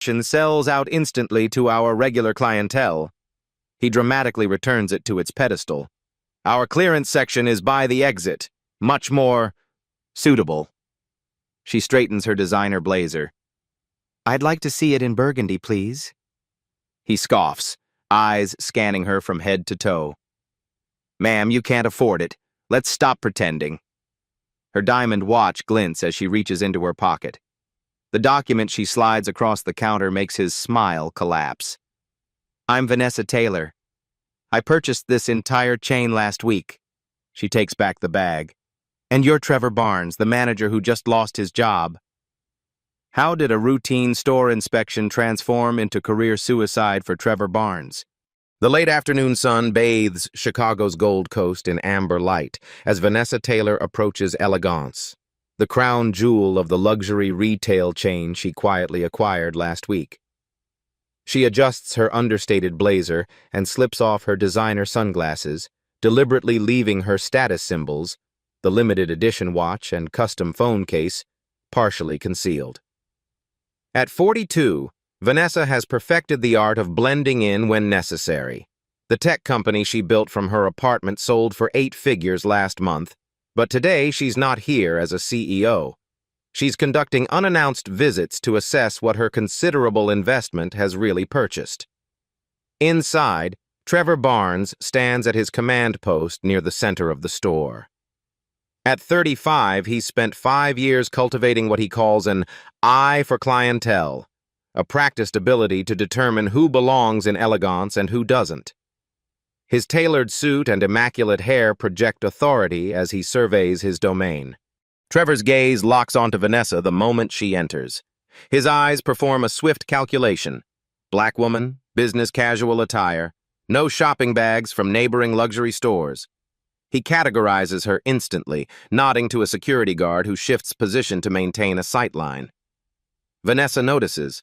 sells out instantly to our regular clientele. He dramatically returns it to its pedestal. Our clearance section is by the exit, much more suitable. She straightens her designer blazer. I'd like to see it in burgundy, please. He scoffs, eyes scanning her from head to toe. Ma'am, you can't afford it. Let's stop pretending. Her diamond watch glints as she reaches into her pocket. The document she slides across the counter makes his smile collapse. I'm Vanessa Taylor. I purchased this entire chain last week. She takes back the bag. And you're Trevor Barnes, the manager who just lost his job. How did a routine store inspection transform into career suicide for Trevor Barnes? The late afternoon sun bathes Chicago's Gold Coast in amber light as Vanessa Taylor approaches Elegance, the crown jewel of the luxury retail chain she quietly acquired last week. She adjusts her understated blazer and slips off her designer sunglasses, deliberately leaving her status symbols, the limited edition watch and custom phone case, partially concealed. At 42, Vanessa has perfected the art of blending in when necessary. The tech company she built from her apartment sold for 8 figures last month, but today she's not here as a CEO. She's conducting unannounced visits to assess what her considerable investment has really purchased. Inside, Trevor Barnes stands at his command post near the center of the store. At 35, he's spent 5 years cultivating what he calls an eye for clientele, a practiced ability to determine who belongs in Elegance and who doesn't. His tailored suit and immaculate hair project authority as he surveys his domain. Trevor's gaze locks onto Vanessa the moment she enters. His eyes perform a swift calculation. Black woman, business casual attire, no shopping bags from neighboring luxury stores. He categorizes her instantly, nodding to a security guard who shifts position to maintain a sightline. Vanessa notices.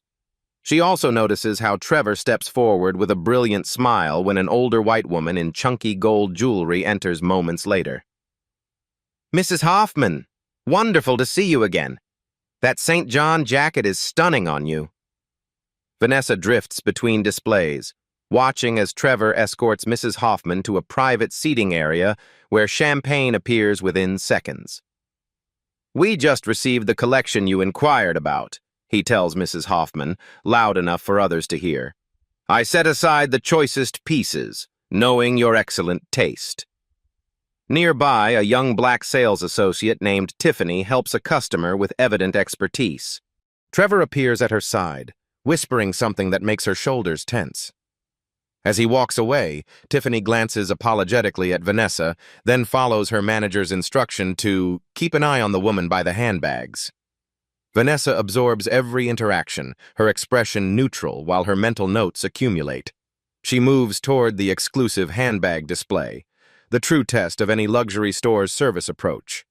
She also notices how Trevor steps forward with a brilliant smile when an older white woman in chunky gold jewelry enters moments later. Mrs. Hoffman, wonderful to see you again. That St. John jacket is stunning on you. Vanessa drifts between displays, watching as Trevor escorts Mrs. Hoffman to a private seating area where champagne appears within seconds. We just received the collection you inquired about, he tells Mrs. Hoffman, loud enough for others to hear. I set aside the choicest pieces, knowing your excellent taste. Nearby, a young black sales associate named Tiffany helps a customer with evident expertise. Trevor appears at her side, whispering something that makes her shoulders tense. As he walks away, Tiffany glances apologetically at Vanessa, then follows her manager's instruction to keep an eye on the woman by the handbags. Vanessa absorbs every interaction, her expression neutral while her mental notes accumulate. She moves toward the exclusive handbag display, the true test of any luxury store's service approach.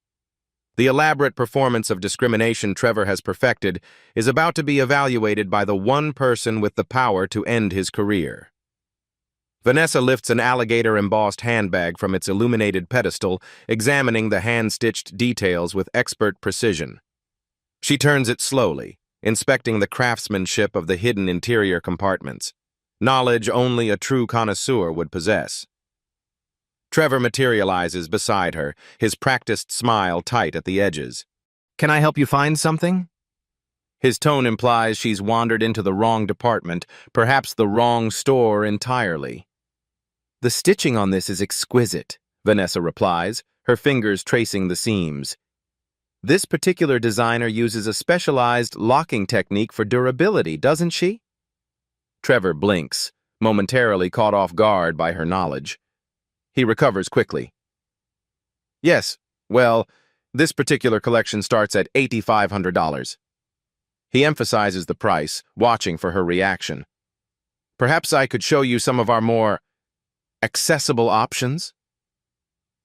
The elaborate performance of discrimination Trevor has perfected is about to be evaluated by the one person with the power to end his career. Vanessa lifts an alligator-embossed handbag from its illuminated pedestal, examining the hand-stitched details with expert precision. She turns it slowly, inspecting the craftsmanship of the hidden interior compartments, knowledge only a true connoisseur would possess. Trevor materializes beside her, his practiced smile tight at the edges. Can I help you find something? His tone implies she's wandered into the wrong department, perhaps the wrong store entirely. The stitching on this is exquisite, Vanessa replies, her fingers tracing the seams. This particular designer uses a specialized locking technique for durability, doesn't she? Trevor blinks, momentarily caught off guard by her knowledge. He recovers quickly. Yes, well, this particular collection starts at $8,500. He emphasizes the price, watching for her reaction. Perhaps I could show you some of our more accessible options?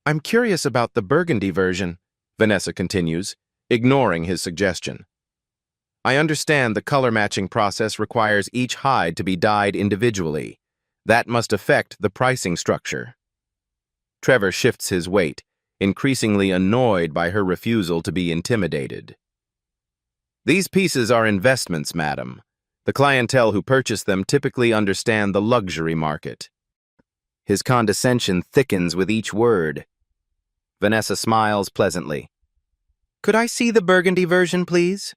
I'm curious about the burgundy version, Vanessa continues, ignoring his suggestion. I understand the color matching process requires each hide to be dyed individually. That must affect the pricing structure. Trevor shifts his weight, increasingly annoyed by her refusal to be intimidated. These pieces are investments, madam. The clientele who purchase them typically understand the luxury market. His condescension thickens with each word. Vanessa smiles pleasantly. Could I see the burgundy version, please?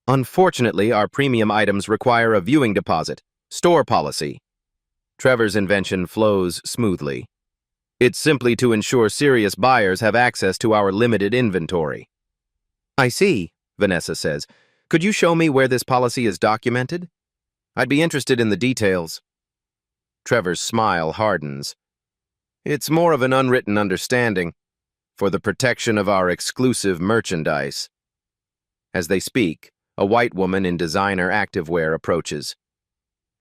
Unfortunately, our premium items require a viewing deposit. Store policy. Trevor's invention flows smoothly. It's simply to ensure serious buyers have access to our limited inventory. I see, Vanessa says. Could you show me where this policy is documented? I'd be interested in the details. Trevor's smile hardens. It's more of an unwritten understanding for the protection of our exclusive merchandise. As they speak, a white woman in designer activewear approaches.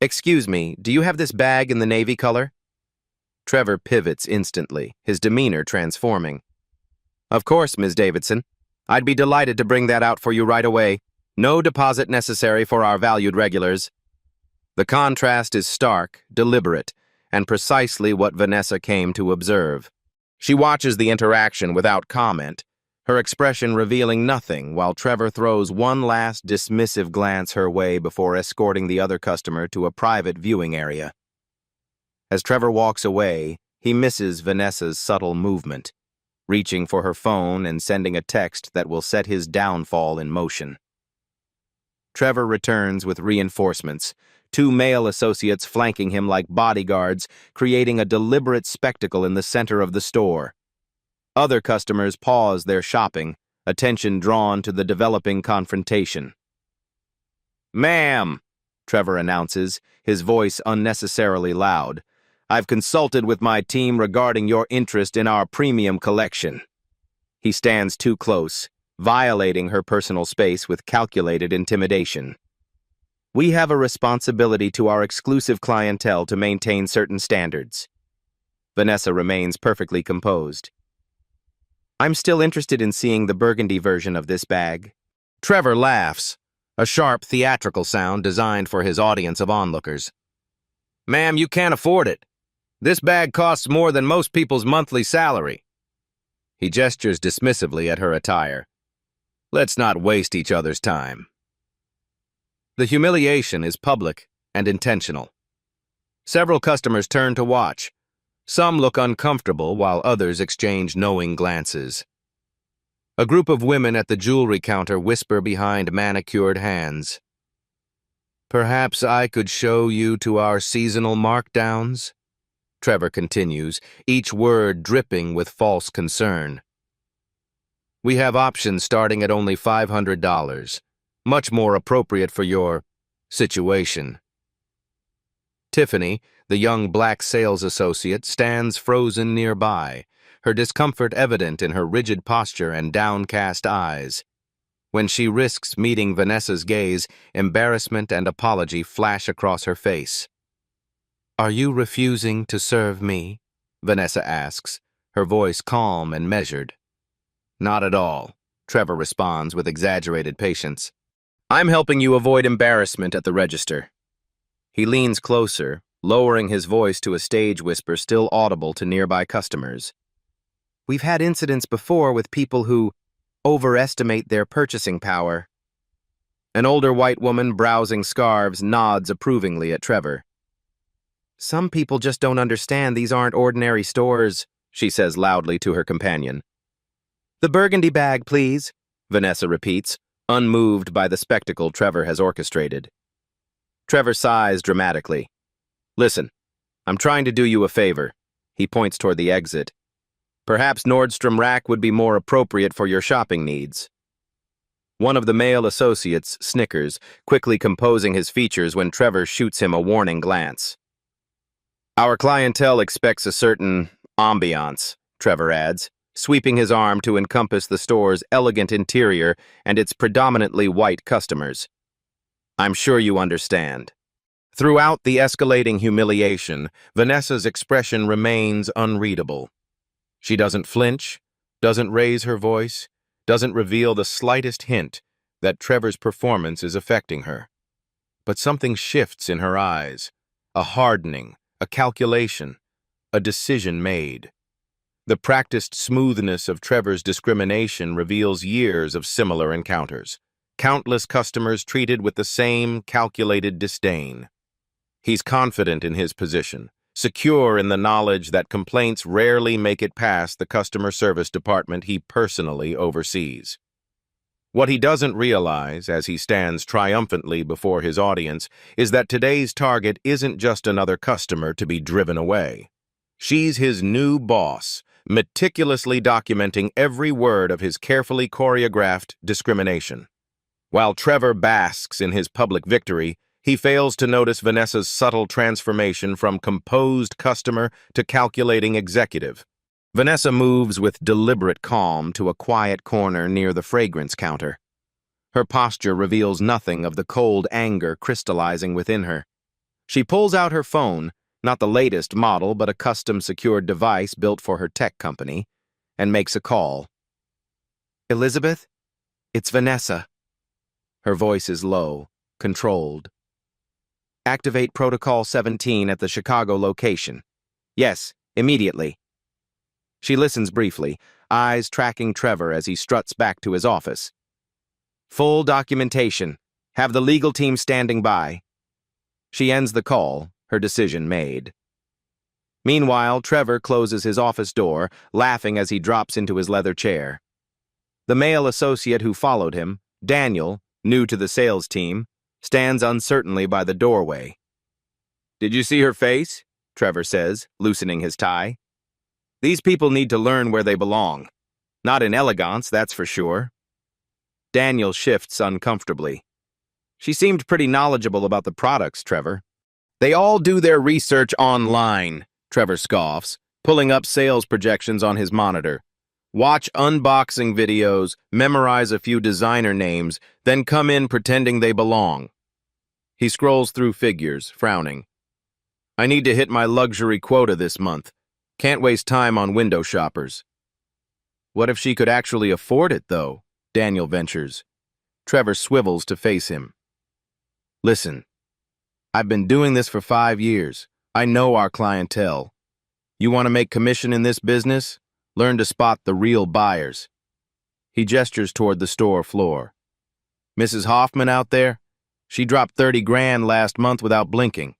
Excuse me, do you have this bag in the navy color? Trevor pivots instantly, his demeanor transforming. Of course, Ms. Davidson. I'd be delighted to bring that out for you right away. No deposit necessary for our valued regulars. The contrast is stark, deliberate, and precisely what Vanessa came to observe. She watches the interaction without comment, her expression revealing nothing while Trevor throws one last dismissive glance her way before escorting the other customer to a private viewing area. As Trevor walks away, he misses Vanessa's subtle movement, reaching for her phone and sending a text that will set his downfall in motion. Trevor returns with reinforcements, 2 male associates flanking him like bodyguards, creating a deliberate spectacle in the center of the store. Other customers pause their shopping, attention drawn to the developing confrontation. Ma'am, Trevor announces, his voice unnecessarily loud. I've consulted with my team regarding your interest in our premium collection. He stands too close, violating her personal space with calculated intimidation. We have a responsibility to our exclusive clientele to maintain certain standards. Vanessa remains perfectly composed. I'm still interested in seeing the burgundy version of this bag. Trevor laughs, a sharp theatrical sound designed for his audience of onlookers. Ma'am, you can't afford it. This bag costs more than most people's monthly salary. He gestures dismissively at her attire. Let's not waste each other's time. The humiliation is public and intentional. Several customers turn to watch. Some look uncomfortable while others exchange knowing glances. A group of women at the jewelry counter whisper behind manicured hands. Perhaps I could show you to our seasonal markdowns? Trevor continues, each word dripping with false concern. We have options starting at only $500. Much more appropriate for your situation. Tiffany, the young black sales associate, stands frozen nearby, her discomfort evident in her rigid posture and downcast eyes. When she risks meeting Vanessa's gaze, embarrassment and apology flash across her face. Are you refusing to serve me? Vanessa asks, her voice calm and measured. Not at all, Trevor responds with exaggerated patience. I'm helping you avoid embarrassment at the register. He leans closer, lowering his voice to a stage whisper still audible to nearby customers. We've had incidents before with people who overestimate their purchasing power. An older white woman browsing scarves nods approvingly at Trevor. Some people just don't understand these aren't ordinary stores, she says loudly to her companion. The burgundy bag, please, Vanessa repeats, unmoved by the spectacle Trevor has orchestrated. Trevor sighs dramatically. Listen, I'm trying to do you a favor. He points toward the exit. Perhaps Nordstrom Rack would be more appropriate for your shopping needs. One of the male associates snickers, quickly composing his features when Trevor shoots him a warning glance. Our clientele expects a certain ambiance, Trevor adds, sweeping his arm to encompass the store's elegant interior and its predominantly white customers. I'm sure you understand. Throughout the escalating humiliation, Vanessa's expression remains unreadable. She doesn't flinch, doesn't raise her voice, doesn't reveal the slightest hint that Trevor's performance is affecting her. But something shifts in her eyes, a hardening, a calculation, a decision made. The practiced smoothness of Trevor's discrimination reveals years of similar encounters. countless customers treated with the same calculated disdain. He's confident in his position, secure in the knowledge that complaints rarely make it past the customer service department he personally oversees. What he doesn't realize, as he stands triumphantly before his audience, is that today's target isn't just another customer to be driven away. She's his new boss, meticulously documenting every word of his carefully choreographed discrimination. While Trevor basks in his public victory, he fails to notice Vanessa's subtle transformation from composed customer to calculating executive. Vanessa moves with deliberate calm to a quiet corner near the fragrance counter. Her posture reveals nothing of the cold anger crystallizing within her. She pulls out her phone, not the latest model but a custom-secured device built for her tech company, and makes a call. "Elizabeth? It's Vanessa." Her voice is low, controlled. "Activate Protocol 17 at the Chicago location." "Yes, immediately." She listens briefly, eyes tracking Trevor as he struts back to his office. "Full documentation. Have the legal team standing by." She ends the call, her decision made. Meanwhile, Trevor closes his office door, laughing as he drops into his leather chair. The male associate who followed him, Daniel, new to the sales team, stands uncertainly by the doorway. "Did you see her face?" Trevor says, loosening his tie. "These people need to learn where they belong. Not in elegance, that's for sure." Daniel shifts uncomfortably. "She seemed pretty knowledgeable about the products, Trevor." "They all do their research online," Trevor scoffs, pulling up sales projections on his monitor. "Watch unboxing videos, memorize a few designer names, then come in pretending they belong." He scrolls through figures, frowning. "I need to hit my luxury quota this month. Can't waste time on window shoppers." "What if she could actually afford it, though?" Daniel ventures. Trevor swivels to face him. "Listen, I've been doing this for 5 years. I know our clientele. You want to make commission in this business? Learn to spot the real buyers." He gestures toward the store floor. "Mrs. Hoffman out there? She dropped 30 grand last month without blinking.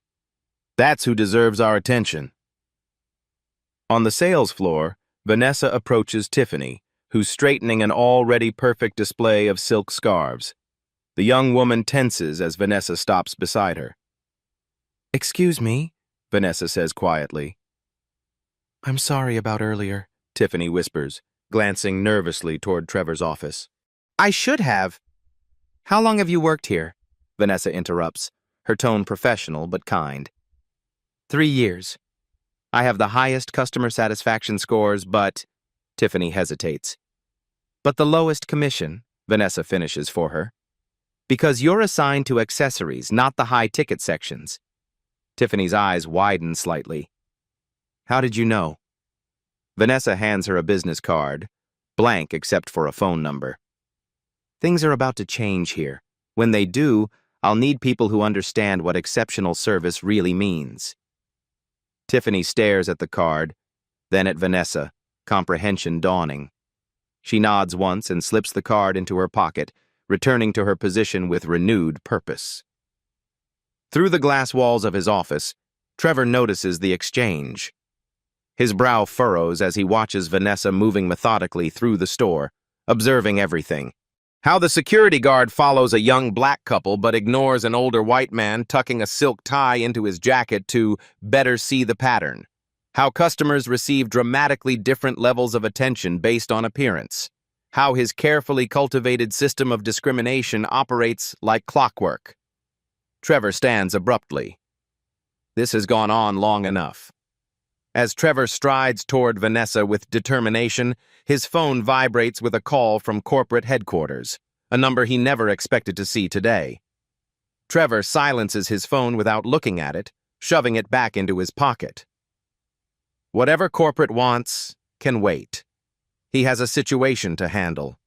That's who deserves our attention." On the sales floor, Vanessa approaches Tiffany, who's straightening an already perfect display of silk scarves. The young woman tenses as Vanessa stops beside her. "Excuse me," Vanessa says quietly. "I'm sorry about earlier," Tiffany whispers, glancing nervously toward Trevor's office. "I should have." "How long have you worked here?" Vanessa interrupts, her tone professional but kind. 3 years. I have the highest customer satisfaction scores, but..." Tiffany hesitates. "But the lowest commission," Vanessa finishes for her. "Because you're assigned to accessories, not the high-ticket sections." Tiffany's eyes widen slightly. "How did you know?" Vanessa hands her a business card, blank except for a phone number. "Things are about to change here. When they do, I'll need people who understand what exceptional service really means." Tiffany stares at the card, then at Vanessa, comprehension dawning. She nods once and slips the card into her pocket, returning to her position with renewed purpose. Through the glass walls of his office, Trevor notices the exchange. His brow furrows as he watches Vanessa moving methodically through the store, observing everything. How the security guard follows a young black couple but ignores an older white man tucking a silk tie into his jacket to better see the pattern. How customers receive dramatically different levels of attention based on appearance. How his carefully cultivated system of discrimination operates like clockwork. Trevor stands abruptly. This has gone on long enough. As Trevor strides toward Vanessa with determination, his phone vibrates with a call from corporate headquarters, a number he never expected to see today. Trevor silences his phone without looking at it, shoving it back into his pocket. Whatever corporate wants can wait. He has a situation to handle.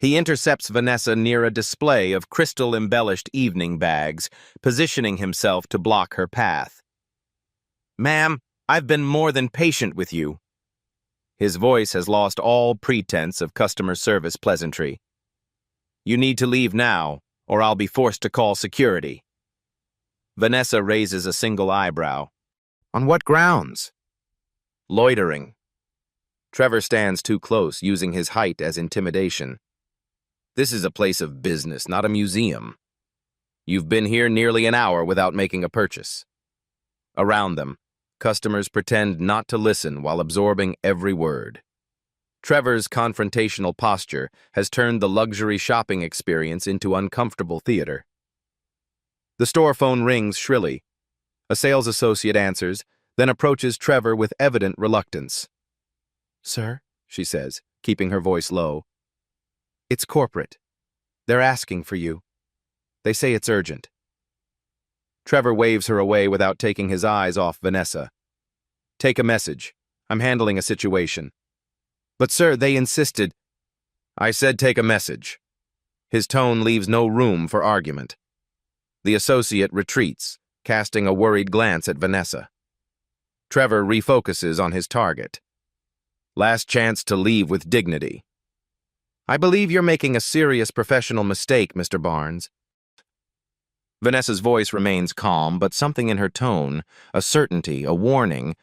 He intercepts Vanessa near a display of crystal-embellished evening bags, positioning himself to block her path. "Ma'am, I've been more than patient with you." His voice has lost all pretense of customer service pleasantry. You need to leave now, or I'll be forced to call security. Vanessa raises a single eyebrow. On what grounds? Loitering. Trevor stands too close, using his height as intimidation. This is a place of business, not a museum. You've been here nearly an hour without making a purchase. Around them, customers pretend not to listen while absorbing every word. Trevor's confrontational posture has turned the luxury shopping experience into uncomfortable theater. The store phone rings shrilly. A sales associate answers, then approaches Trevor with evident reluctance. Sir, she says, keeping her voice low. It's corporate. They're asking for you. They say it's urgent. Trevor waves her away without taking his eyes off Vanessa. Take a message. I'm handling a situation. But sir, they insisted. I said take a message. His tone leaves no room for argument. The associate retreats, casting a worried glance at Vanessa. Trevor refocuses on his target. Last chance to leave with dignity. I believe you're making a serious professional mistake, Mr. Barnes. Vanessa's voice remains calm, but something in her tone, a certainty, a warning,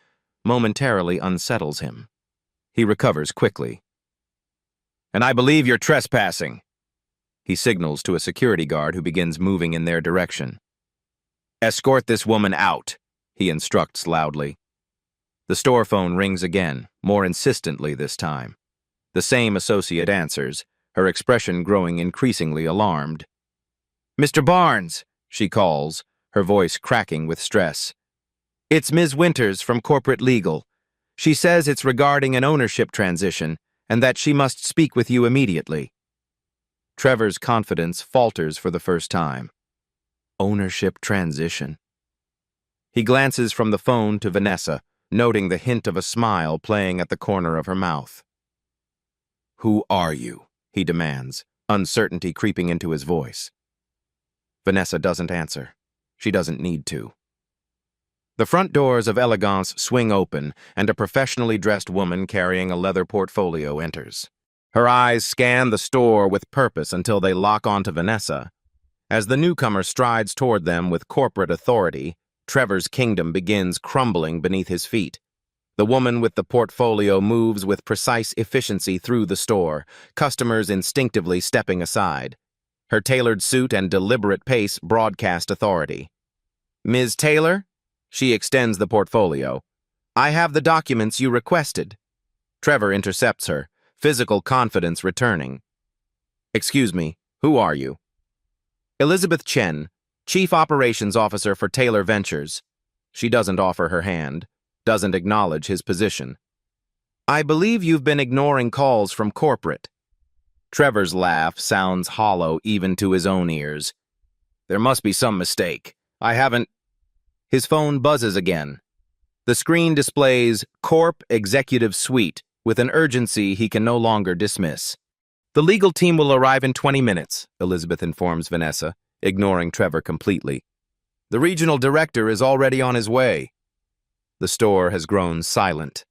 momentarily unsettles him. He recovers quickly. And I believe you're trespassing. He signals to a security guard who begins moving in their direction. Escort this woman out, he instructs loudly. The store phone rings again, more insistently this time. The same associate answers, her expression growing increasingly alarmed. Mr. Barnes, she calls, her voice cracking with stress. It's Ms. Winters from Corporate Legal. She says it's regarding an ownership transition and that she must speak with you immediately. Trevor's confidence falters for the first time. Ownership transition. He glances from the phone to Vanessa, noting the hint of a smile playing at the corner of her mouth. Who are you? He demands, uncertainty creeping into his voice. Vanessa doesn't answer. She doesn't need to. The front doors of Elegance swing open, and a professionally dressed woman carrying a leather portfolio enters. Her eyes scan the store with purpose until they lock onto Vanessa. As the newcomer strides toward them with corporate authority, Trevor's kingdom begins crumbling beneath his feet. The woman with the portfolio moves with precise efficiency through the store, customers instinctively stepping aside. Her tailored suit and deliberate pace broadcast authority. Ms. Taylor? She extends the portfolio. I have the documents you requested. Trevor intercepts her, physical confidence returning. Excuse me, who are you? Elizabeth Chen, Chief Operations Officer for Taylor Ventures. She doesn't offer her hand, doesn't acknowledge his position. I believe you've been ignoring calls from corporate. Trevor's laugh sounds hollow even to his own ears. There must be some mistake. I haven't... His phone buzzes again. The screen displays Corp Executive Suite with an urgency he can no longer dismiss. The legal team will arrive in 20 minutes, Elizabeth informs Vanessa, ignoring Trevor completely. The regional director is already on his way. The store has grown silent.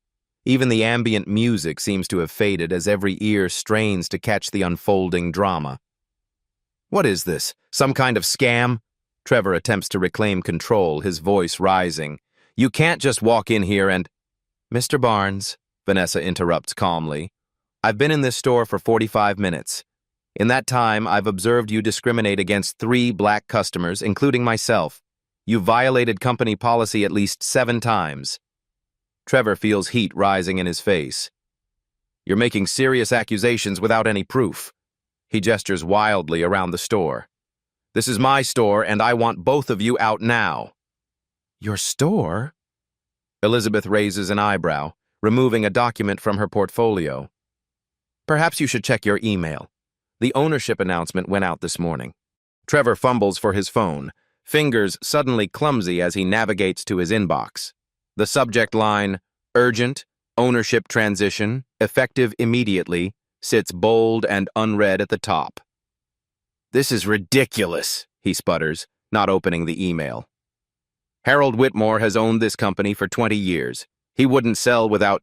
Even the ambient music seems to have faded as every ear strains to catch the unfolding drama. What is this? Some kind of scam? Trevor attempts to reclaim control, his voice rising. You can't just walk in here and... Mr. Barnes, Vanessa interrupts calmly. I've been in this store for 45 minutes. In that time, I've observed you discriminate against 3 black customers, including myself. You violated company policy at least 7 times. Trevor feels heat rising in his face. You're making serious accusations without any proof. He gestures wildly around the store. This is my store, and I want both of you out now. Your store? Elizabeth raises an eyebrow, removing a document from her portfolio. Perhaps you should check your email. The ownership announcement went out this morning. Trevor fumbles for his phone, fingers suddenly clumsy as he navigates to his inbox. The subject line, Urgent, Ownership Transition, Effective Immediately, sits bold and unread at the top. This is ridiculous, he sputters, not opening the email. Harold Whitmore has owned this company for 20 years. He wouldn't sell without...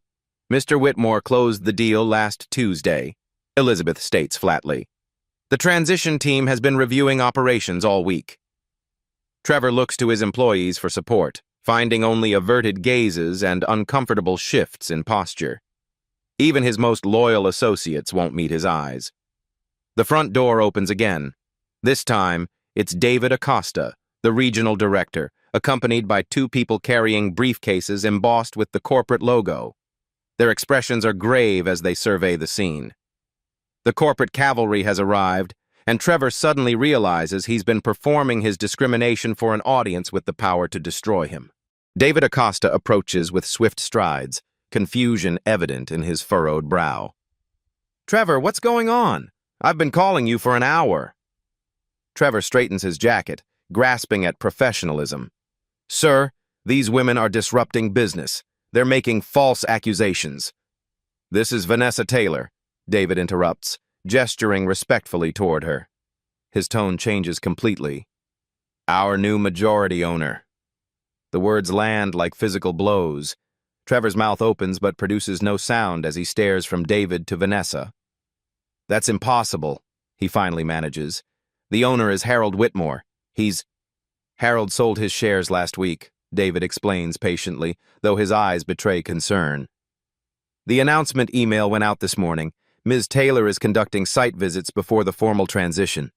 Mr. Whitmore closed the deal last Tuesday, Elizabeth states flatly. The transition team has been reviewing operations all week. Trevor looks to his employees for support, finding only averted gazes and uncomfortable shifts in posture. Even his most loyal associates won't meet his eyes. The front door opens again. This time, it's David Acosta, the regional director, accompanied by two people carrying briefcases embossed with the corporate logo. Their expressions are grave as they survey the scene. The corporate cavalry has arrived, and Trevor suddenly realizes he's been performing his discrimination for an audience with the power to destroy him. David Acosta approaches with swift strides, confusion evident in his furrowed brow. "Trevor, what's going on? I've been calling you for an hour." Trevor straightens his jacket, grasping at professionalism. "Sir, these women are disrupting business. They're making false accusations." "This is Vanessa Taylor," David interrupts, gesturing respectfully toward her. His tone changes completely. "Our new majority owner." The words land like physical blows. Trevor's mouth opens but produces no sound as he stares from David to Vanessa. "That's impossible," he finally manages. "The owner is Harold Whitmore. Harold sold his shares last week," David explains patiently, though his eyes betray concern. "The announcement email went out this morning. Ms. Taylor is conducting site visits before the formal transition."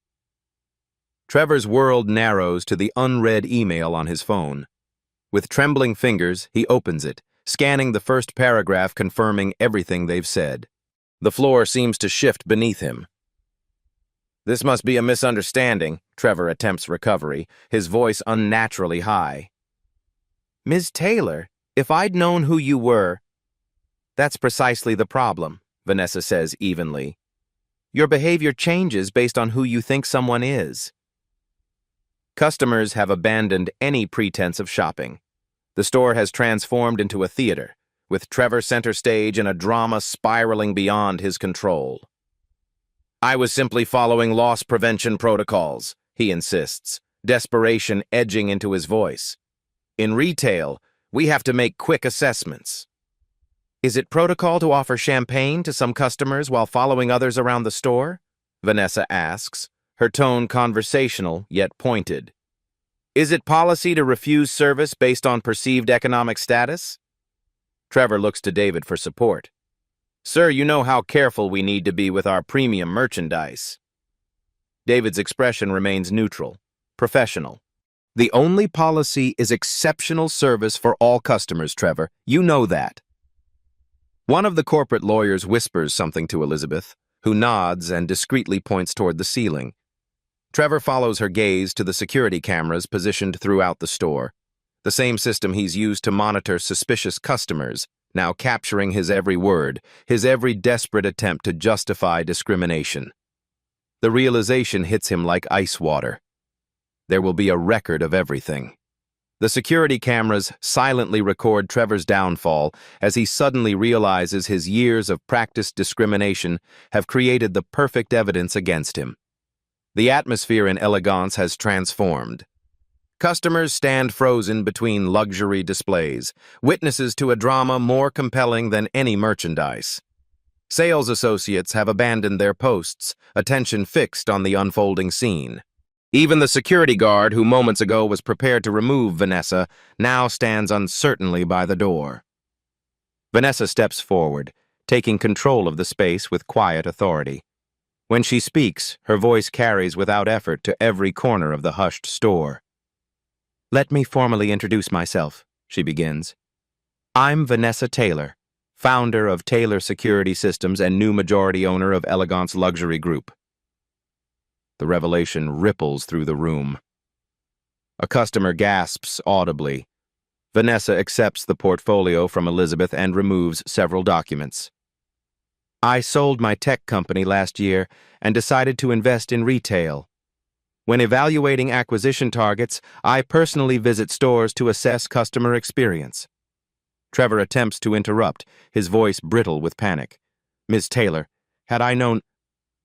Trevor's world narrows to the unread email on his phone. With trembling fingers, he opens it, scanning the first paragraph confirming everything they've said. The floor seems to shift beneath him. "This must be a misunderstanding," Trevor attempts recovery, his voice unnaturally high. "Ms. Taylor, if I'd known who you were—" "That's precisely the problem," Vanessa says evenly. "Your behavior changes based on who you think someone is." Customers have abandoned any pretense of shopping. The store has transformed into a theater, with Trevor center stage and a drama spiraling beyond his control. "I was simply following loss prevention protocols," he insists, desperation edging into his voice. "In retail, we have to make quick assessments." "Is it protocol to offer champagne to some customers while following others around the store?" Vanessa asks, her tone conversational yet pointed. "Is it policy to refuse service based on perceived economic status?" Trevor looks to David for support. "Sir, you know how careful we need to be with our premium merchandise." David's expression remains neutral, professional. "The only policy is exceptional service for all customers, Trevor. You know that." One of the corporate lawyers whispers something to Elizabeth, who nods and discreetly points toward the ceiling. Trevor follows her gaze to the security cameras positioned throughout the store, the same system he's used to monitor suspicious customers, now capturing his every word, his every desperate attempt to justify discrimination. The realization hits him like ice water. There will be a record of everything. The security cameras silently record Trevor's downfall as he suddenly realizes his years of practiced discrimination have created the perfect evidence against him. The atmosphere in Elegance has transformed. Customers stand frozen between luxury displays, witnesses to a drama more compelling than any merchandise. Sales associates have abandoned their posts, attention fixed on the unfolding scene. Even the security guard who moments ago was prepared to remove Vanessa now stands uncertainly by the door. Vanessa steps forward, taking control of the space with quiet authority. When she speaks, her voice carries without effort to every corner of the hushed store. "Let me formally introduce myself," she begins. "I'm Vanessa Taylor, founder of Taylor Security Systems and new majority owner of Elegance Luxury Group." The revelation ripples through the room. A customer gasps audibly. Vanessa accepts the portfolio from Elizabeth and removes several documents. "I sold my tech company last year and decided to invest in retail. When evaluating acquisition targets, I personally visit stores to assess customer experience." Trevor attempts to interrupt, his voice brittle with panic. "Ms. Taylor, had I known—"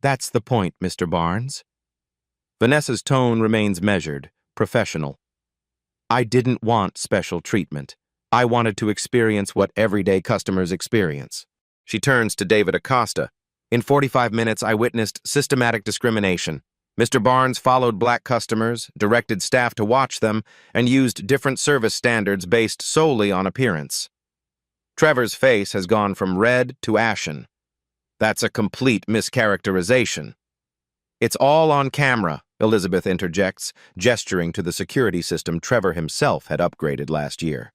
"That's the point, Mr. Barnes." Vanessa's tone remains measured, professional. "I didn't want special treatment. I wanted to experience what everyday customers experience." She turns to David Acosta, In 45 minutes, I witnessed systematic discrimination. Mr. Barnes followed black customers, directed staff to watch them, and used different service standards based solely on appearance. Trevor's face has gone from red to ashen. That's a complete mischaracterization. It's all on camera, Elizabeth interjects, gesturing to the security system Trevor himself had upgraded last year.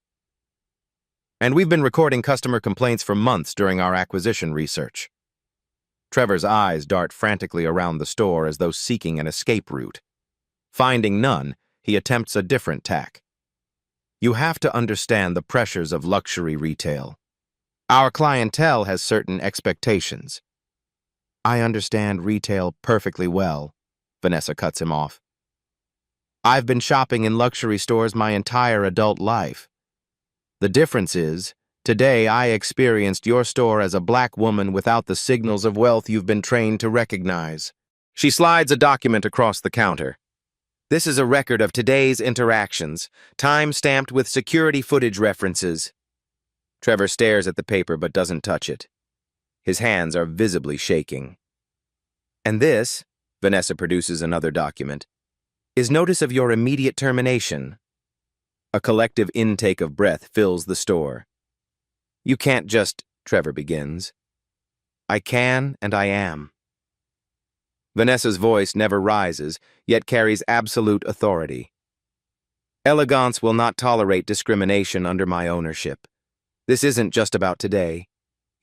And we've been recording customer complaints for months during our acquisition research. Trevor's eyes dart frantically around the store as though seeking an escape route. Finding none, he attempts a different tack. You have to understand the pressures of luxury retail. Our clientele has certain expectations. I understand retail perfectly well, Vanessa cuts him off. I've been shopping in luxury stores my entire adult life. The difference is, today I experienced your store as a black woman without the signals of wealth you've been trained to recognize. She slides a document across the counter. This is a record of today's interactions, time-stamped with security footage references. Trevor stares at the paper but doesn't touch it. His hands are visibly shaking. And this, Vanessa produces another document, is notice of your immediate termination. A collective intake of breath fills the store. You can't just, Trevor begins. I can and I am. Vanessa's voice never rises, yet carries absolute authority. Elegance will not tolerate discrimination under my ownership. This isn't just about today.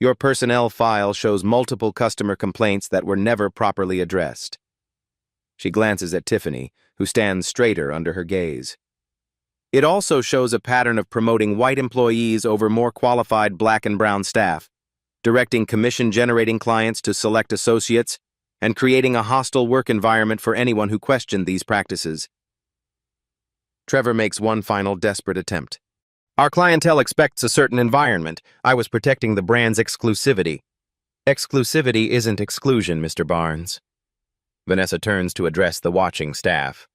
Your personnel file shows multiple customer complaints that were never properly addressed. She glances at Tiffany, who stands straighter under her gaze. It also shows a pattern of promoting white employees over more qualified black and brown staff, directing commission-generating clients to select associates, and creating a hostile work environment for anyone who questioned these practices. Trevor makes one final desperate attempt. Our clientele expects a certain environment. I was protecting the brand's exclusivity. Exclusivity isn't exclusion, Mr. Barnes. Vanessa turns to address the watching staff.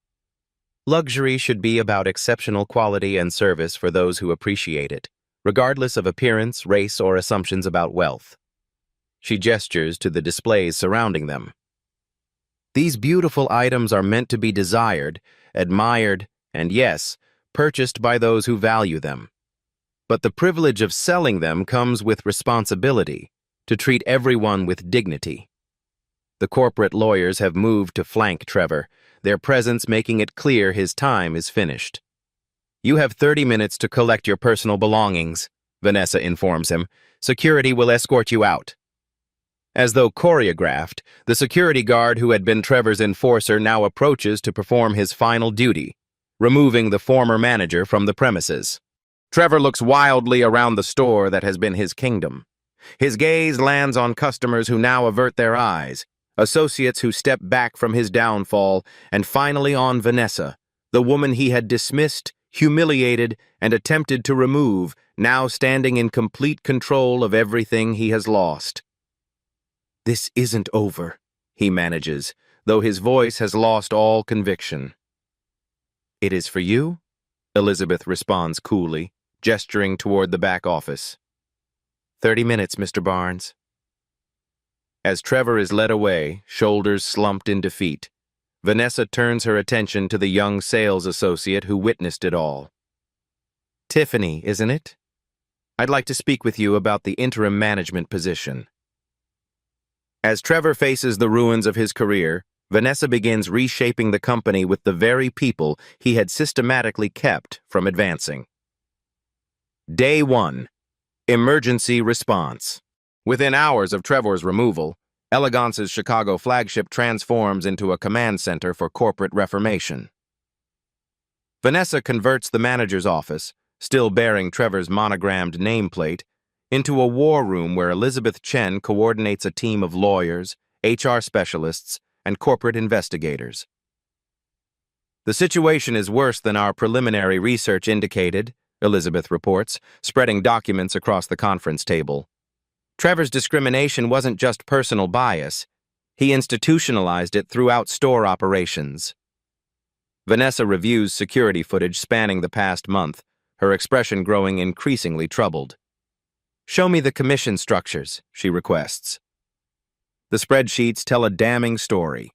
Luxury should be about exceptional quality and service for those who appreciate it, regardless of appearance, race, or assumptions about wealth. She gestures to the displays surrounding them. These beautiful items are meant to be desired, admired, and yes, purchased by those who value them. But the privilege of selling them comes with responsibility to treat everyone with dignity. The corporate lawyers have moved to flank Trevor, their presence making it clear his time is finished. You have 30 minutes to collect your personal belongings, Vanessa informs him. Security will escort you out. As though choreographed, the security guard who had been Trevor's enforcer now approaches to perform his final duty, removing the former manager from the premises. Trevor looks wildly around the store that has been his kingdom. His gaze lands on customers who now avert their eyes, associates who step back from his downfall, and finally on Vanessa, the woman he had dismissed, humiliated, and attempted to remove, now standing in complete control of everything he has lost. This isn't over, he manages, though his voice has lost all conviction. It is for you? Elizabeth responds coolly, gesturing toward the back office. 30 minutes, Mr. Barnes. As Trevor is led away, shoulders slumped in defeat, Vanessa turns her attention to the young sales associate who witnessed it all. Tiffany, isn't it? I'd like to speak with you about the interim management position. As Trevor faces the ruins of his career, Vanessa begins reshaping the company with the very people he had systematically kept from advancing. Day 1. Emergency response. Within hours of Trevor's removal, Elegance's Chicago flagship transforms into a command center for corporate reformation. Vanessa converts the manager's office, still bearing Trevor's monogrammed nameplate, into a war room where Elizabeth Chen coordinates a team of lawyers, HR specialists, and corporate investigators. The situation is worse than our preliminary research indicated, Elizabeth reports, spreading documents across the conference table. Trevor's discrimination wasn't just personal bias. He institutionalized it throughout store operations. Vanessa reviews security footage spanning the past month, her expression growing increasingly troubled. Show me the commission structures, she requests. The spreadsheets tell a damning story.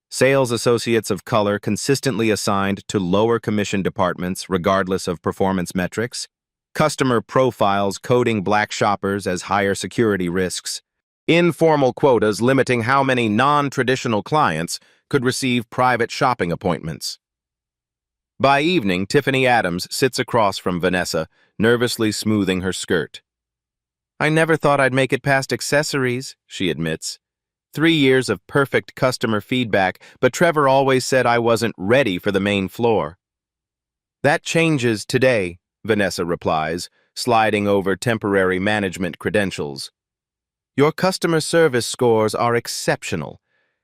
Sales associates of color consistently assigned to lower commission departments regardless of performance metrics. Customer profiles coding black shoppers as higher security risks. Informal quotas limiting how many non-traditional clients could receive private shopping appointments. By evening, Tiffany Adams sits across from Vanessa, nervously smoothing her skirt. "I never thought I'd make it past accessories," she admits. 3 years of perfect customer feedback, but Trevor always said I wasn't ready for the main floor. "That changes today," Vanessa replies, sliding over temporary management credentials. "Your customer service scores are exceptional,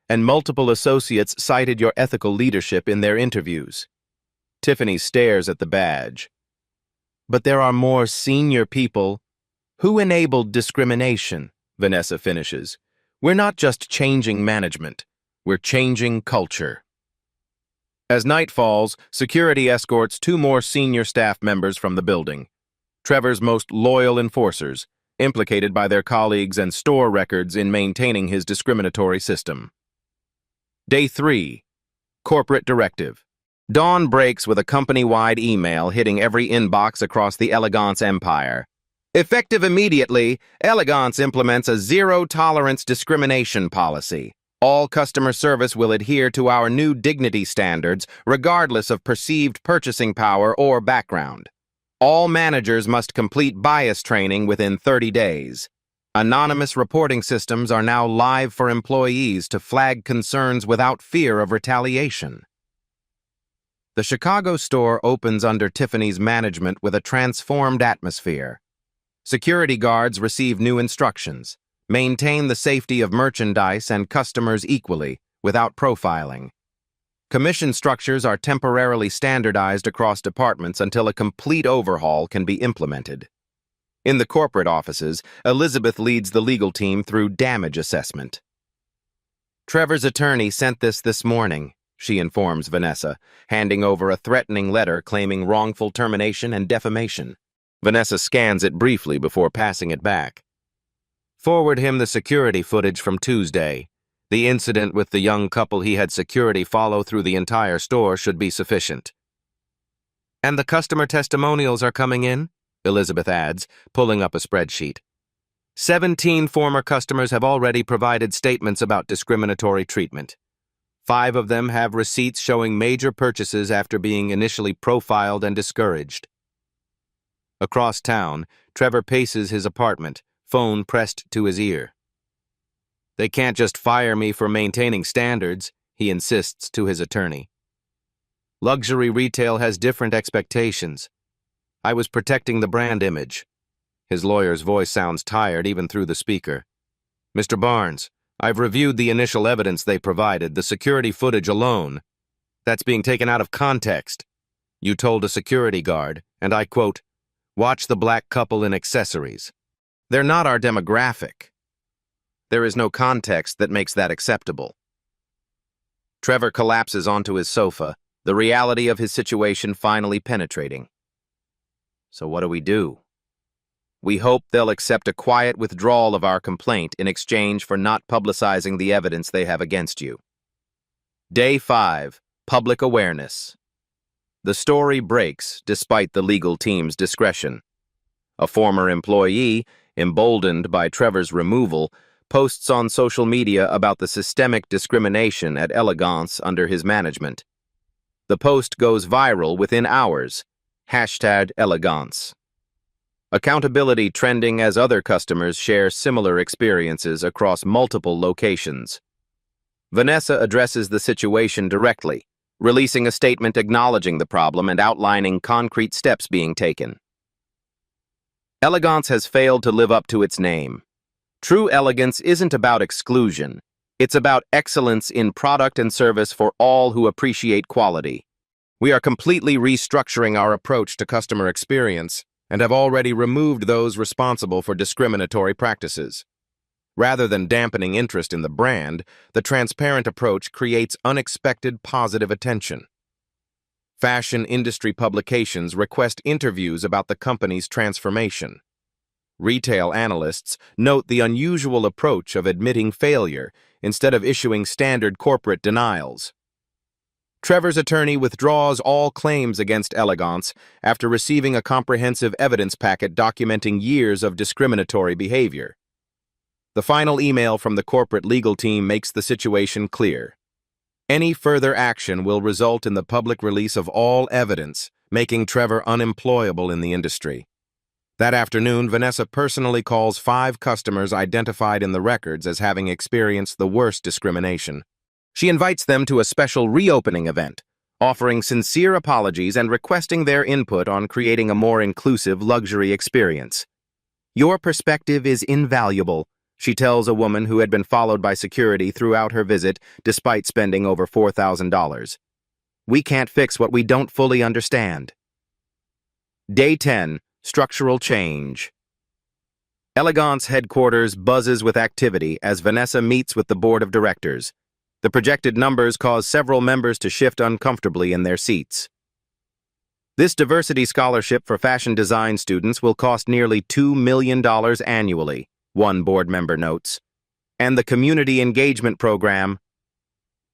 and multiple associates cited your ethical leadership in their interviews." Tiffany stares at the badge. "But there are more senior people." "Who enabled discrimination?" Vanessa finishes. "We're not just changing management, we're changing culture." As night falls, security escorts 2 more senior staff members from the building. Trevor's most loyal enforcers, implicated by their colleagues and store records in maintaining his discriminatory system. Day 3. Corporate Directive. Dawn breaks with a company-wide email hitting every inbox across the Elegance empire. Effective immediately, Elegance implements a zero-tolerance discrimination policy. All customer service will adhere to our new dignity standards, regardless of perceived purchasing power or background. All managers must complete bias training within 30 days. Anonymous reporting systems are now live for employees to flag concerns without fear of retaliation. The Chicago store opens under Tiffany's management with a transformed atmosphere. Security guards receive new instructions. Maintain the safety of merchandise and customers equally, without profiling. Commission structures are temporarily standardized across departments until a complete overhaul can be implemented. In the corporate offices, Elizabeth leads the legal team through damage assessment. "Trevor's attorney sent this morning," she informs Vanessa, handing over a threatening letter claiming wrongful termination and defamation. Vanessa scans it briefly before passing it back. "Forward him the security footage from Tuesday. The incident with the young couple he had security follow through the entire store should be sufficient." "And the customer testimonials are coming in?" Elizabeth adds, pulling up a spreadsheet. 17 former customers have already provided statements about discriminatory treatment. 5 of them have receipts showing major purchases after being initially profiled and discouraged. Across town, Trevor paces his apartment, phone pressed to his ear. "They can't just fire me for maintaining standards," he insists to his attorney. "Luxury retail has different expectations. I was protecting the brand image." His lawyer's voice sounds tired even through the speaker. "Mr. Barnes, I've reviewed the initial evidence they provided, the security footage alone. That's being taken out of context. You told a security guard, and I quote, 'Watch the black couple in accessories.' They're not our demographic. There is no context that makes that acceptable." Trevor collapses onto his sofa, the reality of his situation finally penetrating. "So what do we do?" "We hope they'll accept a quiet withdrawal of our complaint in exchange for not publicizing the evidence they have against you." Day 5. Public Awareness. The story breaks despite the legal team's discretion. A former employee, emboldened by Trevor's removal, posts on social media about the systemic discrimination at Elegance under his management. The post goes viral within hours. #Elegance. Accountability trending as other customers share similar experiences across multiple locations. Vanessa addresses the situation directly, releasing a statement acknowledging the problem and outlining concrete steps being taken. Elegance has failed to live up to its name. True elegance isn't about exclusion. It's about excellence in product and service for all who appreciate quality. We are completely restructuring our approach to customer experience and have already removed those responsible for discriminatory practices. Rather than dampening interest in the brand, the transparent approach creates unexpected positive attention. Fashion industry publications request interviews about the company's transformation. Retail analysts note the unusual approach of admitting failure instead of issuing standard corporate denials. Trevor's attorney withdraws all claims against Elegance after receiving a comprehensive evidence packet documenting years of discriminatory behavior. The final email from the corporate legal team makes the situation clear. Any further action will result in the public release of all evidence, making Trevor unemployable in the industry. That afternoon, Vanessa personally calls 5 customers identified in the records as having experienced the worst discrimination. She invites them to a special reopening event, offering sincere apologies and requesting their input on creating a more inclusive luxury experience. "Your perspective is invaluable," she tells a woman who had been followed by security throughout her visit despite spending over $4,000. "We can't fix what we don't fully understand." Day 10. Structural change. Elegance headquarters buzzes with activity as Vanessa meets with the board of directors. The projected numbers cause several members to shift uncomfortably in their seats. This diversity scholarship for fashion design students will cost nearly $2 million annually, one board member notes. And the community engagement program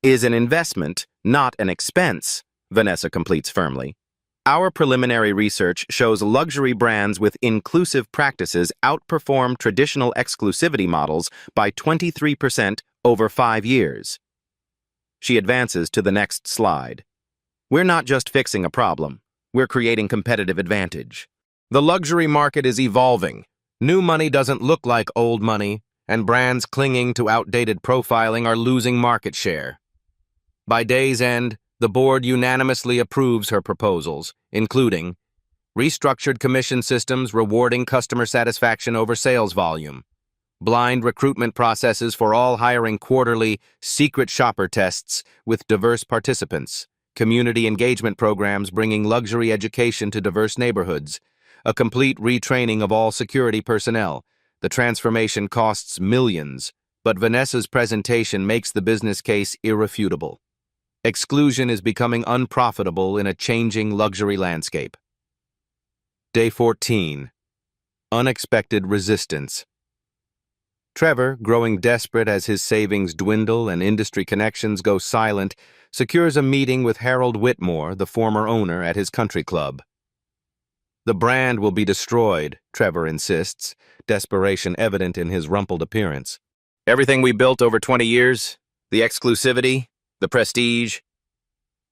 is an investment, not an expense, Vanessa completes firmly. Our preliminary research shows luxury brands with inclusive practices outperform traditional exclusivity models by 23% over 5 years. She advances to the next slide. "We're not just fixing a problem, we're creating competitive advantage. The luxury market is evolving. New money doesn't look like old money, and brands clinging to outdated profiling are losing market share." By day's end, the board unanimously approves her proposals, including restructured commission systems rewarding customer satisfaction over sales volume, blind recruitment processes for all hiring, quarterly secret shopper tests with diverse participants, community engagement programs bringing luxury education to diverse neighborhoods, a complete retraining of all security personnel. The transformation costs millions, but Vanessa's presentation makes the business case irrefutable. Exclusion is becoming unprofitable in a changing luxury landscape. Day 14. Unexpected resistance. Trevor, growing desperate as his savings dwindle and industry connections go silent, secures a meeting with Harold Whitmore, the former owner, at his country club. "The brand will be destroyed," Trevor insists, desperation evident in his rumpled appearance. "Everything we built over 20 years, the exclusivity, the prestige."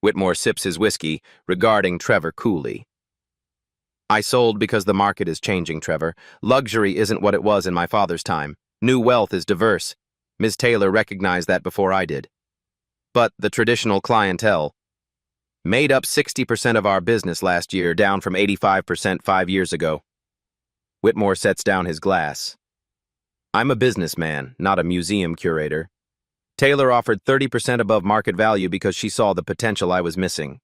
Whitmore sips his whiskey, regarding Trevor coolly. "I sold because the market is changing, Trevor. Luxury isn't what it was in my father's time. New wealth is diverse. Ms. Taylor recognized that before I did. But the traditional clientele made up 60% of our business last year, down from 85% 5 years ago." Whitmore sets down his glass. "I'm a businessman, not a museum curator. Taylor offered 30% above market value because she saw the potential I was missing."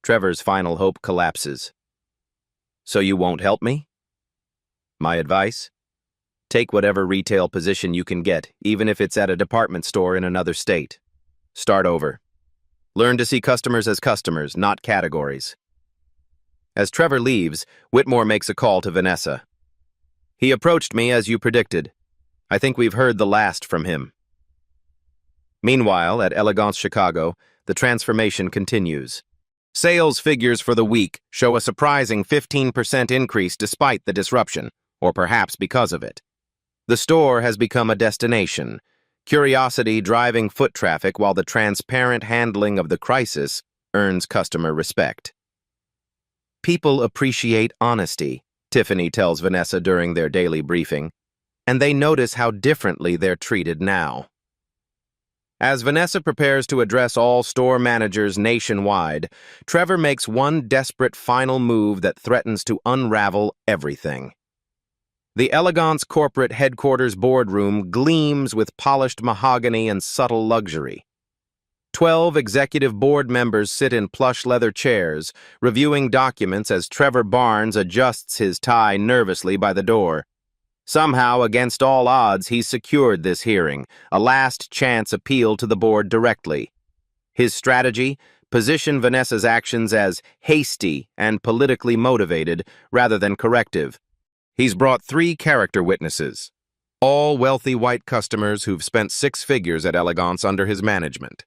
Trevor's final hope collapses. "So you won't help me?" "My advice? Take whatever retail position you can get, even if it's at a department store in another state. Start over. Learn to see customers as customers, not categories." As Trevor leaves, Whitmore makes a call to Vanessa. "He approached me as you predicted. I think we've heard the last from him." Meanwhile, at Elegance Chicago, the transformation continues. Sales figures for the week show a surprising 15% increase despite the disruption, or perhaps because of it. The store has become a destination, curiosity driving foot traffic while the transparent handling of the crisis earns customer respect. "People appreciate honesty," Tiffany tells Vanessa during their daily briefing, "and they notice how differently they're treated now." As Vanessa prepares to address all store managers nationwide, Trevor makes one desperate final move that threatens to unravel everything. The Elegance corporate headquarters boardroom gleams with polished mahogany and subtle luxury. 12 executive board members sit in plush leather chairs, reviewing documents as Trevor Barnes adjusts his tie nervously by the door. Somehow, against all odds, he's secured this hearing, a last-chance appeal to the board directly. His strategy? Position Vanessa's actions as hasty and politically motivated rather than corrective. He's brought 3 character witnesses, all wealthy white customers who've spent 6 figures at Elegance under his management.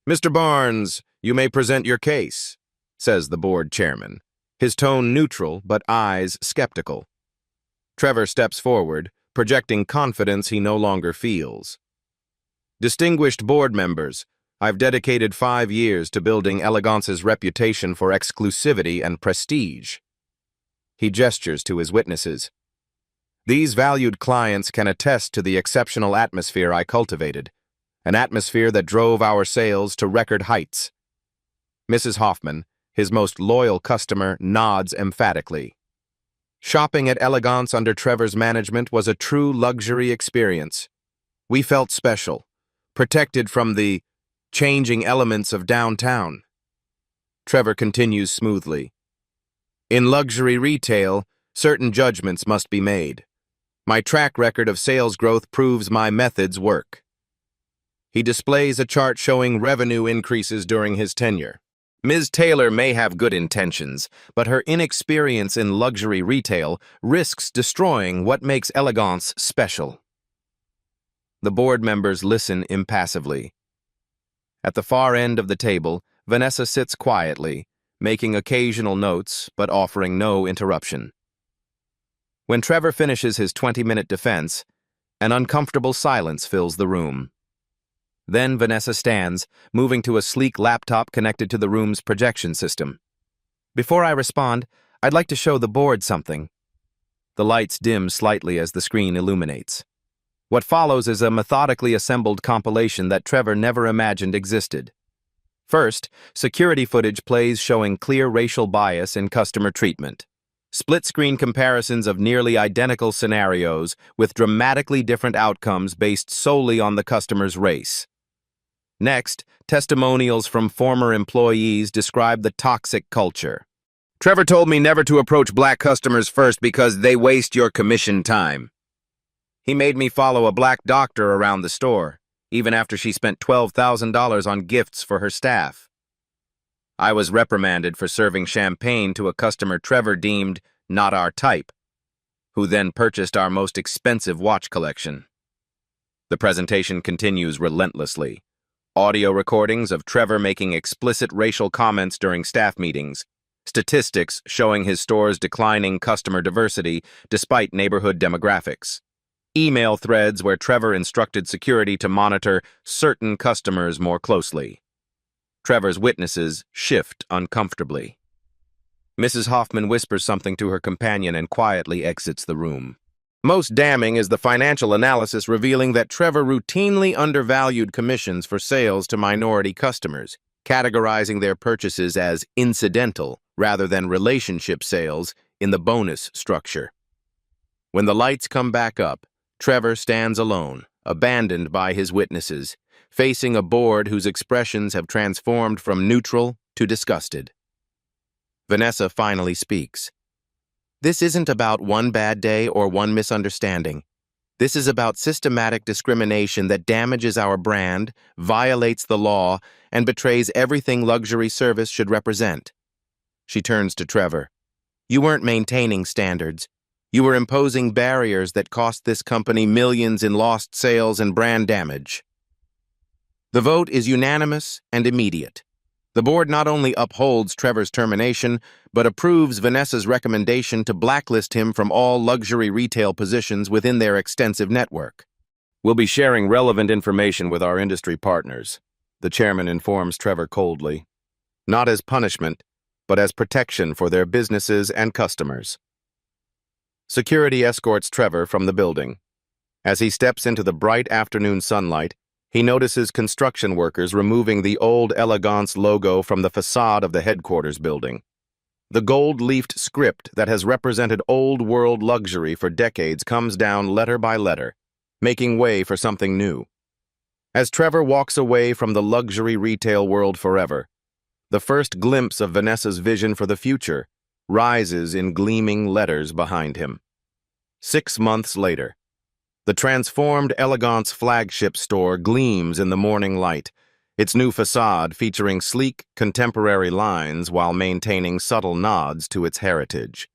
"Mr. Barnes, you may present your case," says the board chairman, his tone neutral but eyes skeptical. Trevor steps forward, projecting confidence he no longer feels. "Distinguished board members, I've dedicated 5 years to building Elegance's reputation for exclusivity and prestige." He gestures to his witnesses. "These valued clients can attest to the exceptional atmosphere I cultivated, an atmosphere that drove our sales to record heights." Mrs. Hoffman, his most loyal customer, nods emphatically. Shopping at Elegance under Trevor's management was a true luxury experience. We felt special, protected from the changing elements of downtown. Trevor continues smoothly. "In luxury retail, certain judgments must be made. My track record of sales growth proves my methods work." He displays a chart showing revenue increases during his tenure. Ms. Taylor may have good intentions, but her inexperience in luxury retail risks destroying what makes Elegance special. The board members listen impassively. At the far end of the table, Vanessa sits quietly, making occasional notes but offering no interruption. When Trevor finishes his 20-minute defense, an uncomfortable silence fills the room. Then Vanessa stands, moving to a sleek laptop connected to the room's projection system. "Before I respond, I'd like to show the board something." The lights dim slightly as the screen illuminates. What follows is a methodically assembled compilation that Trevor never imagined existed. First, security footage plays showing clear racial bias in customer treatment. Split-screen comparisons of nearly identical scenarios with dramatically different outcomes based solely on the customer's race. Next, testimonials from former employees describe the toxic culture. "Trevor told me never to approach black customers first because they waste your commission time. He made me follow a black doctor around the store, even after she spent $12,000 on gifts for her staff. I was reprimanded for serving champagne to a customer Trevor deemed not our type, who then purchased our most expensive watch collection." The presentation continues relentlessly. Audio recordings of Trevor making explicit racial comments during staff meetings, statistics showing his store's declining customer diversity despite neighborhood demographics, email threads where Trevor instructed security to monitor certain customers more closely. Trevor's witnesses shift uncomfortably. Mrs. Hoffman whispers something to her companion and quietly exits the room. Most damning is the financial analysis revealing that Trevor routinely undervalued commissions for sales to minority customers, categorizing their purchases as incidental rather than relationship sales in the bonus structure. When the lights come back up, Trevor stands alone, abandoned by his witnesses, facing a board whose expressions have transformed from neutral to disgusted. Vanessa finally speaks. "This isn't about one bad day or one misunderstanding. This is about systematic discrimination that damages our brand, violates the law, and betrays everything luxury service should represent." She turns to Trevor. "You weren't maintaining standards. You were imposing barriers that cost this company millions in lost sales and brand damage." The vote is unanimous and immediate. The board not only upholds Trevor's termination, but approves Vanessa's recommendation to blacklist him from all luxury retail positions within their extensive network. "We'll be sharing relevant information with our industry partners," the chairman informs Trevor coldly. "Not as punishment, but as protection for their businesses and customers." Security escorts Trevor from the building. As he steps into the bright afternoon sunlight, he notices construction workers removing the old Elegance logo from the facade of the headquarters building. The gold-leafed script that has represented old-world luxury for decades comes down letter by letter, making way for something new. As Trevor walks away from the luxury retail world forever, the first glimpse of Vanessa's vision for the future rises in gleaming letters behind him. 6 months later, the transformed Elegance flagship store gleams in the morning light, its new facade featuring sleek, contemporary lines while maintaining subtle nods to its heritage.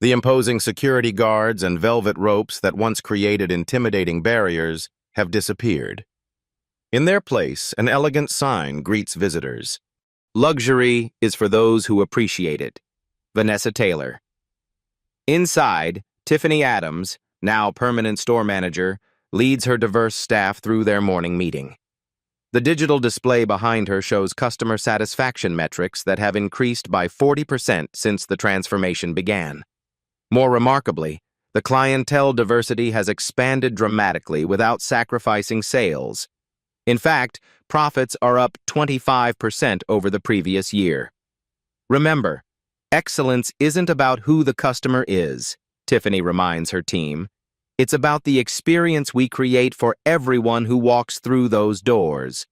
The imposing security guards and velvet ropes that once created intimidating barriers have disappeared. In their place, an elegant sign greets visitors. Luxury is for those who appreciate it. Vanessa Taylor. Inside, Tiffany Adams, now permanent store manager, leads her diverse staff through their morning meeting. The digital display behind her shows customer satisfaction metrics that have increased by 40% since the transformation began. More remarkably, the clientele diversity has expanded dramatically without sacrificing sales. In fact, profits are up 25% over the previous year. Remember, excellence isn't about who the customer is, Tiffany reminds her team. It's about the experience we create for everyone who walks through those doors.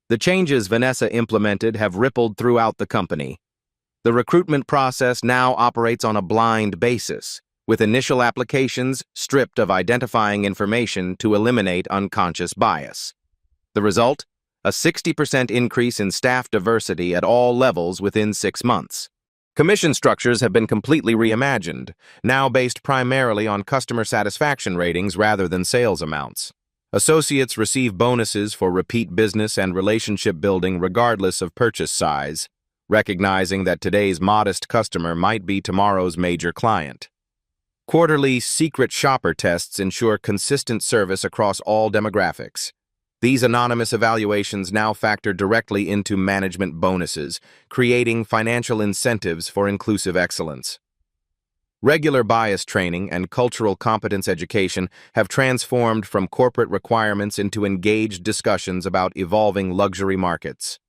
The changes Vanessa implemented have rippled throughout the company. The recruitment process now operates on a blind basis, with initial applications stripped of identifying information to eliminate unconscious bias. The result? A 60% increase in staff diversity at all levels within 6 months. Commission structures have been completely reimagined, now based primarily on customer satisfaction ratings rather than sales amounts. Associates receive bonuses for repeat business and relationship building regardless of purchase size, recognizing that today's modest customer might be tomorrow's major client. Quarterly secret shopper tests ensure consistent service across all demographics. These anonymous evaluations now factor directly into management bonuses, creating financial incentives for inclusive excellence. Regular bias training and cultural competence education have transformed from corporate requirements into engaged discussions about evolving luxury markets.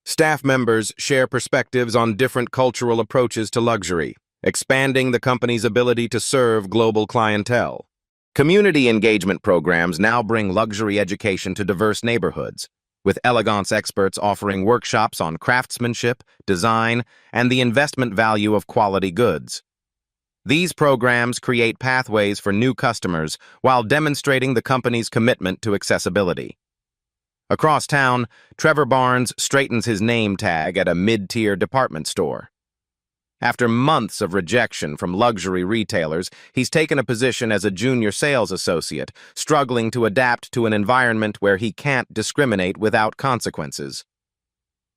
Staff members share perspectives on different cultural approaches to luxury, expanding the company's ability to serve global clientele. Community engagement programs now bring luxury education to diverse neighborhoods, with elegance experts offering workshops on craftsmanship, design, and the investment value of quality goods. These programs create pathways for new customers while demonstrating the company's commitment to accessibility. Across town, Trevor Barnes straightens his name tag at a mid-tier department store. After months of rejection from luxury retailers, he's taken a position as a junior sales associate, struggling to adapt to an environment where he can't discriminate without consequences.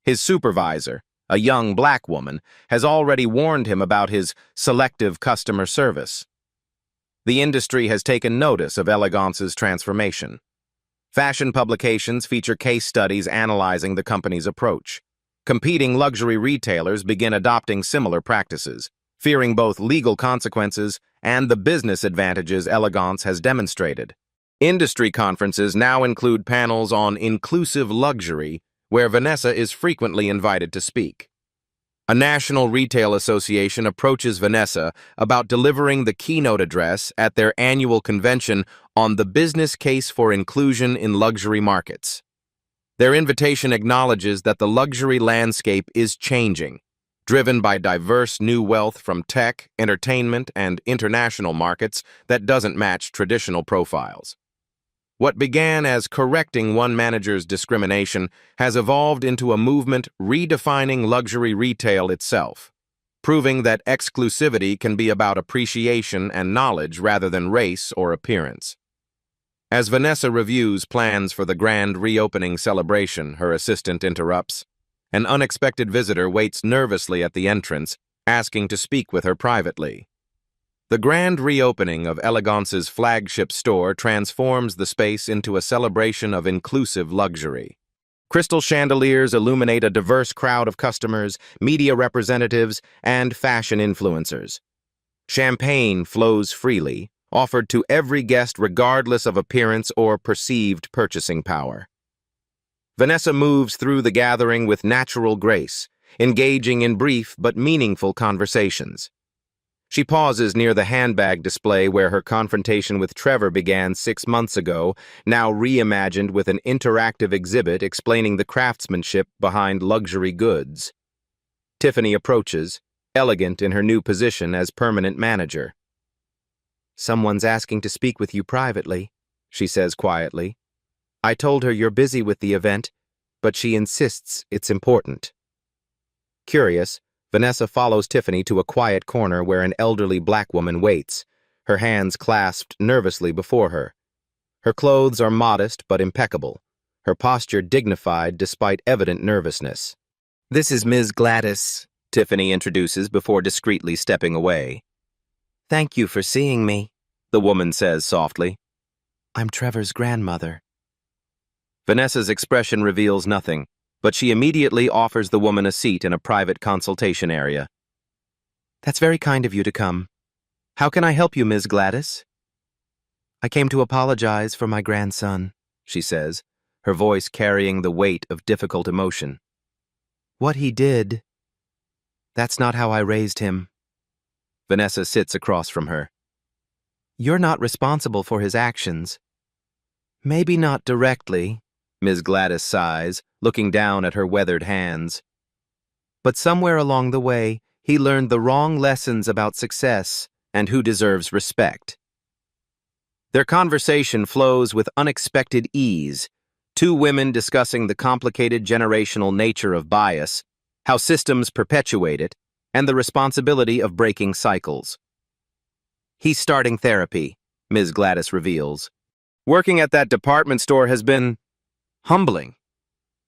His supervisor, a young black woman, has already warned him about his selective customer service. The industry has taken notice of Elegance's transformation. Fashion publications feature case studies analyzing the company's approach. Competing luxury retailers begin adopting similar practices, fearing both legal consequences and the business advantages Elegance has demonstrated. Industry conferences now include panels on inclusive luxury, where Vanessa is frequently invited to speak. A national retail association approaches Vanessa about delivering the keynote address at their annual convention on the business case for inclusion in luxury markets. Their invitation acknowledges that the luxury landscape is changing, driven by diverse new wealth from tech, entertainment, and international markets that doesn't match traditional profiles. What began as correcting one manager's discrimination has evolved into a movement redefining luxury retail itself, proving that exclusivity can be about appreciation and knowledge rather than race or appearance. As Vanessa reviews plans for the grand reopening celebration, her assistant interrupts. An unexpected visitor waits nervously at the entrance, asking to speak with her privately. The grand reopening of Elegance's flagship store transforms the space into a celebration of inclusive luxury. Crystal chandeliers illuminate a diverse crowd of customers, media representatives, and fashion influencers. Champagne flows freely, offered to every guest regardless of appearance or perceived purchasing power. Vanessa moves through the gathering with natural grace, engaging in brief but meaningful conversations. She pauses near the handbag display where her confrontation with Trevor began 6 months ago, now reimagined with an interactive exhibit explaining the craftsmanship behind luxury goods. Tiffany approaches, elegant in her new position as permanent manager. "Someone's asking to speak with you privately," she says quietly. "I told her you're busy with the event, but she insists it's important." Curious, Vanessa follows Tiffany to a quiet corner where an elderly black woman waits, her hands clasped nervously before her. Her clothes are modest but impeccable, her posture dignified despite evident nervousness. "This is Ms. Gladys," Tiffany introduces before discreetly stepping away. "Thank you for seeing me," the woman says softly. "I'm Trevor's grandmother." Vanessa's expression reveals nothing, but she immediately offers the woman a seat in a private consultation area. "That's very kind of you to come. How can I help you, Ms. Gladys?" "I came to apologize for my grandson," she says, her voice carrying the weight of difficult emotion. "What he did, that's not how I raised him." Vanessa sits across from her. "You're not responsible for his actions." "Maybe not directly," Ms. Gladys sighs, looking down at her weathered hands. "But somewhere along the way, he learned the wrong lessons about success and who deserves respect." Their conversation flows with unexpected ease, two women discussing the complicated generational nature of bias, how systems perpetuate it, and the responsibility of breaking cycles. "He's starting therapy," Ms. Gladys reveals. "Working at that department store has been humbling.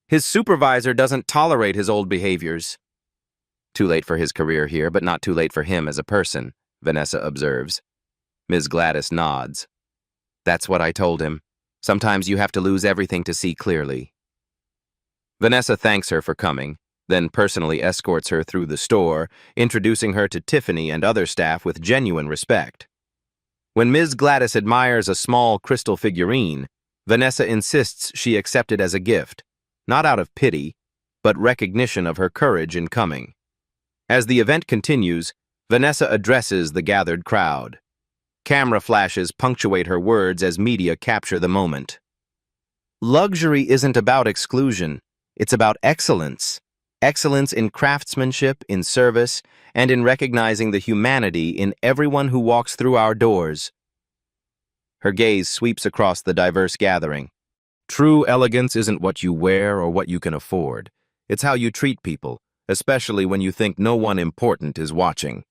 His supervisor doesn't tolerate his old behaviors." "Too late for his career here, but not too late for him as a person," Vanessa observes. Ms. Gladys nods. "That's what I told him. Sometimes you have to lose everything to see clearly." Vanessa thanks her for coming, then personally escorts her through the store, introducing her to Tiffany and other staff with genuine respect. When Ms. Gladys admires a small crystal figurine, Vanessa insists she accept it as a gift, not out of pity, but recognition of her courage in coming. As the event continues, Vanessa addresses the gathered crowd. Camera flashes punctuate her words as media capture the moment. "Luxury isn't about exclusion, it's about excellence. Excellence in craftsmanship, in service, and in recognizing the humanity in everyone who walks through our doors." Her gaze sweeps across the diverse gathering. "True elegance isn't what you wear or what you can afford. It's how you treat people, especially when you think no one important is watching."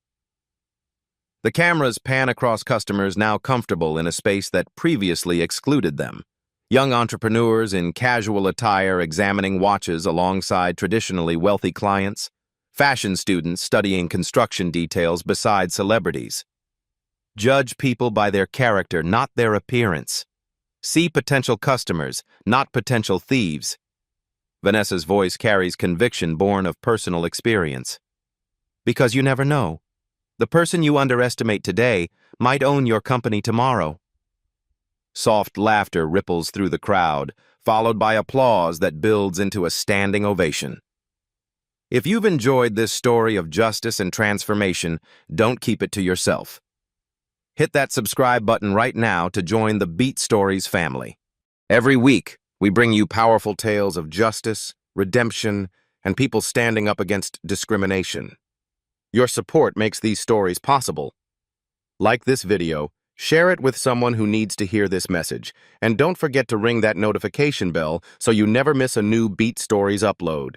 The cameras pan across customers now comfortable in a space that previously excluded them. Young entrepreneurs in casual attire examining watches alongside traditionally wealthy clients, fashion students studying construction details beside celebrities. Judge people by their character, not their appearance. See potential customers, not potential thieves. Vanessa's voice carries conviction born of personal experience. Because you never know. The person you underestimate today might own your company tomorrow. Soft laughter ripples through the crowd, followed by applause that builds into a standing ovation. If you've enjoyed this story of justice and transformation, don't keep it to yourself. Hit that subscribe button right now to join the Beat Stories family. Every week, we bring you powerful tales of justice, redemption, and people standing up against discrimination. Your support makes these stories possible. Like this video, share it with someone who needs to hear this message, and don't forget to ring that notification bell so you never miss a new Beat Stories upload.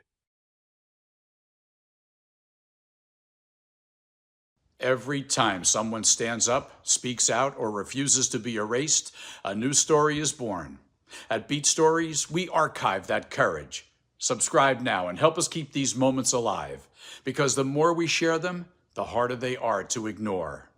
Every time someone stands up, speaks out, or refuses to be erased, a new story is born. At Beat Stories, we archive that courage. Subscribe now and help us keep these moments alive, because the more we share them, the harder they are to ignore.